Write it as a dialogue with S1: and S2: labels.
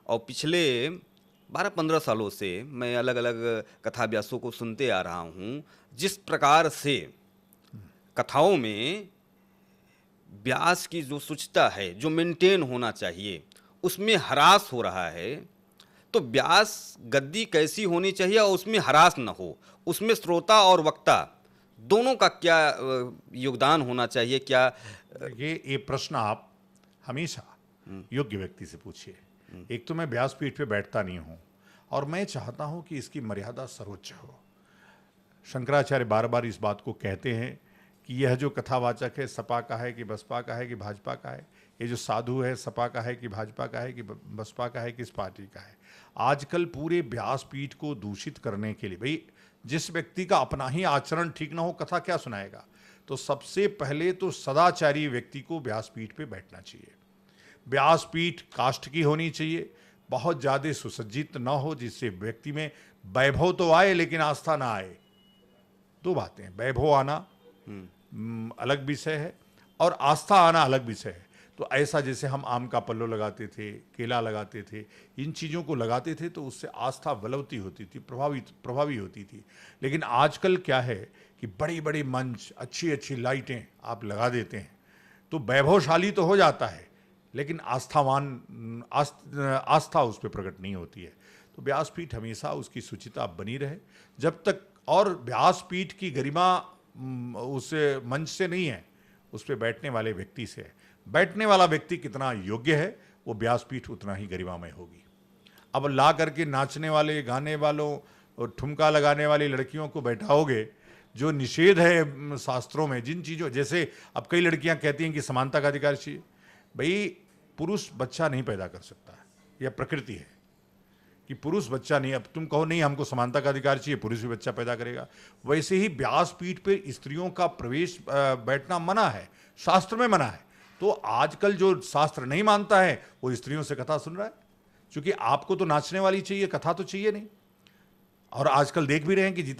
S1: और पिछले 12-15 सालों से मैं अलग अलग कथा व्यासों को सुनते आ रहा हूँ। जिस प्रकार से कथाओं में व्यास की जो शुचिता है, जो मेंटेन होना चाहिए, उसमें ह्रास हो रहा है। तो व्यास गद्दी कैसी होनी चाहिए और उसमें ह्रास न हो, उसमें श्रोता और वक्ता दोनों का क्या योगदान होना चाहिए? क्या
S2: ये प्रश्न आप हमेशा योग्य व्यक्ति से पूछिए। एक तो मैं व्यासपीठ पे बैठता नहीं हूं और मैं चाहता हूं कि इसकी मर्यादा सर्वोच्च हो। शंकराचार्य बार बार इस बात को कहते हैं कि यह जो कथावाचक है सपा का है कि बसपा का है कि भाजपा का है, ये जो साधु है सपा का है कि भाजपा का है कि बसपा का है, किस पार्टी का है। आजकल पूरे व्यासपीठ को दूषित करने के लिए, भाई जिस व्यक्ति का अपना ही आचरण ठीक ना हो कथा क्या सुनाएगा। तो सबसे पहले तो सदाचारी व्यक्ति को व्यासपीठ पे बैठना चाहिए। व्यासपीठ काष्ठ की होनी चाहिए, बहुत ज़्यादा सुसज्जित ना हो जिससे व्यक्ति में वैभव तो आए लेकिन आस्था ना आए। दो बातें, वैभव आना अलग विषय है और आस्था आना अलग विषय है। तो ऐसा जैसे हम आम का पल्लो लगाते थे, केला लगाते थे, इन चीज़ों को लगाते थे तो उससे आस्था बलवती होती थी, प्रभावी होती थी। लेकिन आजकल क्या है कि बड़ी बड़ी मंच, अच्छी अच्छी लाइटें आप लगा देते हैं तो वैभवशाली तो हो जाता है लेकिन आस्था उस पर प्रकट नहीं होती है। तो व्यासपीठ हमेशा उसकी शुचिता बनी रहे जब तक, और व्यासपीठ की गरिमा उस मंच से नहीं है, उस पर बैठने वाले व्यक्ति से है। बैठने वाला व्यक्ति कितना योग्य है वो व्यासपीठ उतना ही गरिमामय होगी। अब ला करके नाचने वाले, गाने वालों और ठुमका लगाने वाली लड़कियों को बैठाओगे, जो निषेध है शास्त्रों में जिन चीज़ों, जैसे अब कई लड़कियां कहती हैं कि समानता का अधिकार चाहिए। भाई पुरुष बच्चा नहीं पैदा कर सकता है, यह प्रकृति है कि पुरुष बच्चा नहीं। अब तुम कहो नहीं हमको समानता का अधिकार चाहिए, पुरुष भी बच्चा पैदा करेगा। वैसे ही व्यासपीठ पे स्त्रियों का प्रवेश बैठना मना है, शास्त्र में मना है। तो आजकल जो शास्त्र नहीं मानता है वो स्त्रियों से कथा सुन रहा है, क्योंकि आपको तो नाचने वाली चाहिए, कथा तो चाहिए नहीं। और आजकल देख भी रहे हैं कि